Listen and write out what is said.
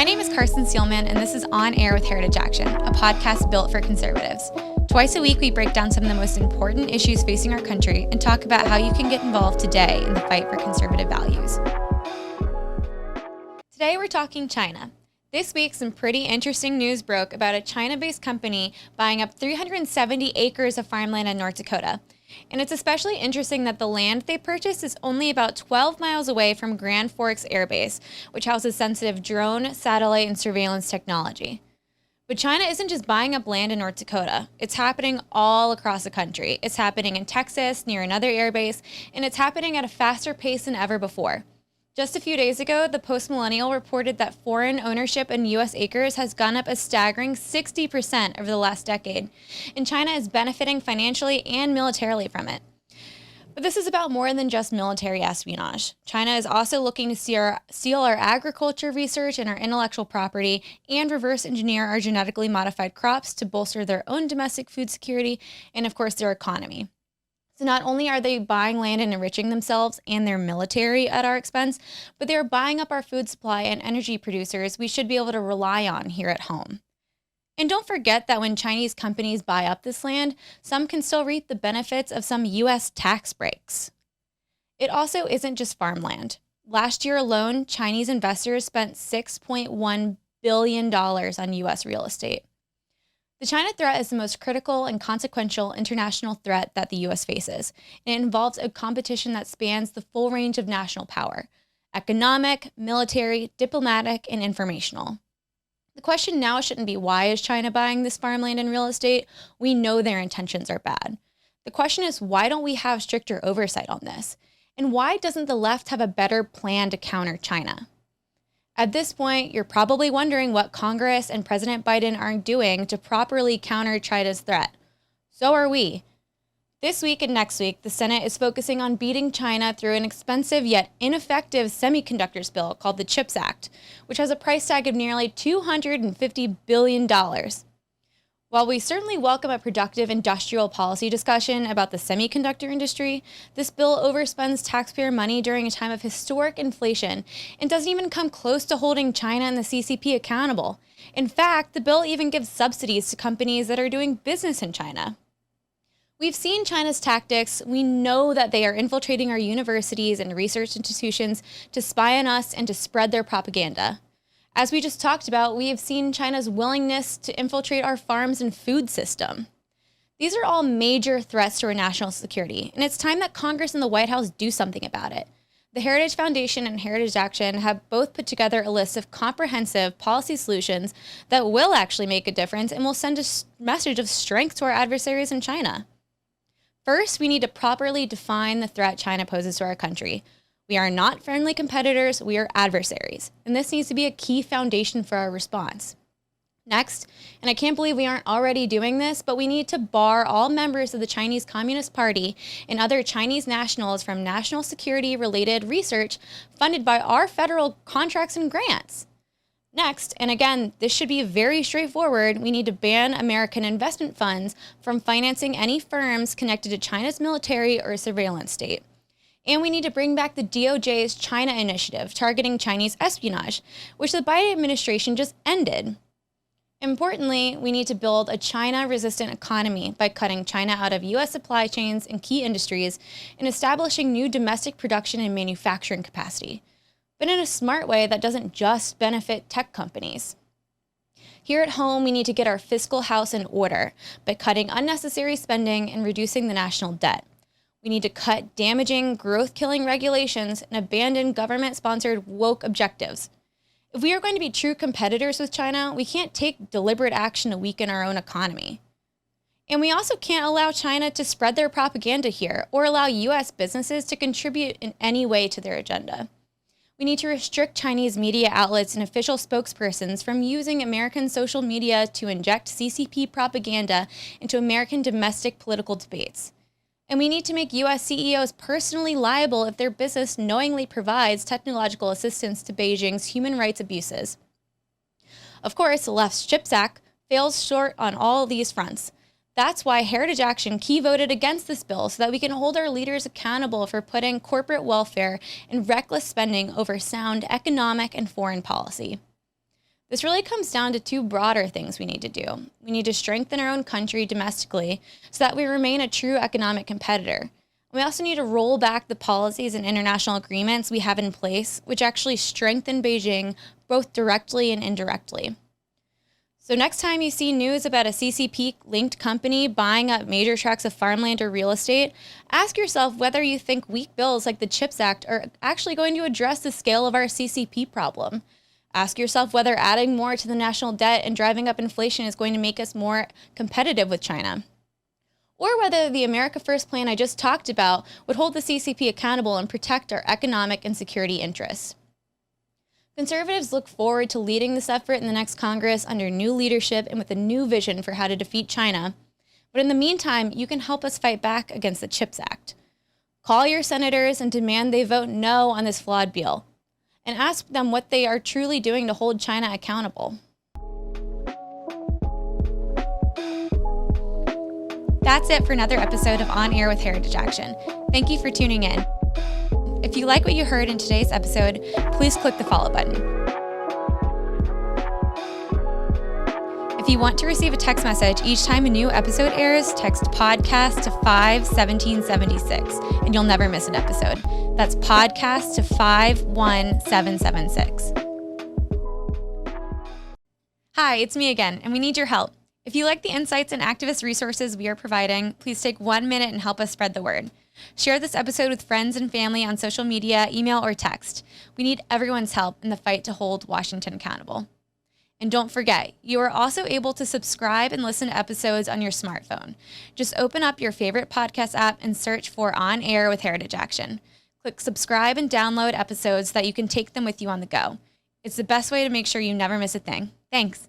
My name is Carson and this is On Air with Heritage Action, a podcast built for conservatives. Twice a week, we break down some of the most important issues facing our country and talk about how you can get involved today in the fight for conservative values. Today, we're talking China. This week, some pretty interesting news broke about a China-based company buying up 370 acres of farmland in North Dakota. And it's especially interesting that the land they purchased is only about 12 miles away from Grand Forks Air Base, which houses sensitive drone, satellite, and surveillance technology. But China isn't just buying up land in North Dakota. It's happening all across the country. It's happening in Texas, near another air base, and it's happening at a faster pace than ever before. Just a few days ago, the Post-Millennial reported that foreign ownership in U.S. acres has gone up a staggering 60% over the last decade, and China is benefiting financially and militarily from it. But this is about more than just military espionage. China is also looking to steal our agriculture research and our intellectual property and reverse engineer our genetically modified crops to bolster their own domestic food security and, of course, their economy. So not only are they buying land and enriching themselves and their military at our expense, but they are buying up our food supply and energy producers we should be able to rely on here at home. And don't forget that when Chinese companies buy up this land, some can still reap the benefits of some U.S. tax breaks. It also isn't just farmland. Last year alone, Chinese investors spent $6.1 billion on U.S. real estate. The China threat is the most critical and consequential international threat that the U.S. faces, and it involves a competition that spans the full range of national power: economic, military, diplomatic, and informational. The question now shouldn't be, why is China buying this farmland and real estate? We know their intentions are bad. The question is, why don't we have stricter oversight on this? And why doesn't the left have a better plan to counter China? At this point, you're probably wondering what Congress and President Biden are doing to properly counter China's threat. So are we. This week and next week, the Senate is focusing on beating China through an expensive yet ineffective semiconductors bill called the CHIPS Act, which has a price tag of nearly $250 billion. While we certainly welcome a productive industrial policy discussion about the semiconductor industry, this bill overspends taxpayer money during a time of historic inflation and doesn't even come close to holding China and the CCP accountable. In fact, the bill even gives subsidies to companies that are doing business in China. We've seen China's tactics. We know that they are infiltrating our universities and research institutions to spy on us and to spread their propaganda. As we just talked about, we have seen China's willingness to infiltrate our farms and food system. These are all major threats to our national security, and it's time that Congress and the White House do something about it. The Heritage Foundation and Heritage Action have both put together a list of comprehensive policy solutions that will actually make a difference and will send a message of strength to our adversaries in China. First, we need to properly define the threat China poses to our country. We are not friendly competitors, we are adversaries, and this needs to be a key foundation for our response. Next, and I can't believe we aren't already doing this, but we need to bar all members of the Chinese Communist Party and other Chinese nationals from national security-related research funded by our federal contracts and grants. Next, and again, this should be very straightforward, we need to ban American investment funds from financing any firms connected to China's military or surveillance state. And we need to bring back the DOJ's China initiative targeting Chinese espionage, which the Biden administration just ended. Importantly, we need to build a China-resistant economy by cutting China out of U.S. supply chains and key industries and establishing new domestic production and manufacturing capacity, but in a smart way that doesn't just benefit tech companies. Here at home, we need to get our fiscal house in order by cutting unnecessary spending and reducing the national debt. We need to cut damaging, growth-killing regulations and abandon government-sponsored woke objectives. If we are going to be true competitors with China, we can't take deliberate action to weaken our own economy. And we also can't allow China to spread their propaganda here or allow U.S. businesses to contribute in any way to their agenda. We need to restrict Chinese media outlets and official spokespersons from using American social media to inject CCP propaganda into American domestic political debates. And we need to make U.S. CEOs personally liable if their business knowingly provides technological assistance to Beijing's human rights abuses. Of course, the left's CHIPS Act fails short on all these fronts. That's why Heritage Action key voted against this bill so that we can hold our leaders accountable for putting corporate welfare and reckless spending over sound economic and foreign policy. This really comes down to two broader things we need to do. We need to strengthen our own country domestically so that we remain a true economic competitor. We also need to roll back the policies and international agreements we have in place, which actually strengthen Beijing both directly and indirectly. So next time you see news about a CCP-linked company buying up major tracts of farmland or real estate, ask yourself whether you think weak bills like the CHIPS Act are actually going to address the scale of our CCP problem. Ask yourself whether adding more to the national debt and driving up inflation is going to make us more competitive with China. Or whether the America First plan I just talked about would hold the CCP accountable and protect our economic and security interests. Conservatives look forward to leading this effort in the next Congress under new leadership and with a new vision for how to defeat China. But in the meantime, you can help us fight back against the CHIPS Act. Call your senators and demand they vote no on this flawed bill. And ask them what they are truly doing to hold China accountable. That's it for another episode of On Air with Heritage Action. Thank you for tuning in. If you like what you heard in today's episode, please click the follow button. If you want to receive a text message each time a new episode airs, text podcast to 51776 and you'll never miss an episode. That's podcast to 51776. Hi, it's me again, and we need your help. If you like the insights and activist resources we are providing, please take 1 minute and help us spread the word. Share this episode with friends and family on social media, email, or text. We need everyone's help in the fight to hold Washington accountable. And don't forget, you are also able to subscribe and listen to episodes on your smartphone. Just open up your favorite podcast app and search for On Air with Heritage Action. Click subscribe and download episodes so that you can take them with you on the go. It's the best way to make sure you never miss a thing. Thanks.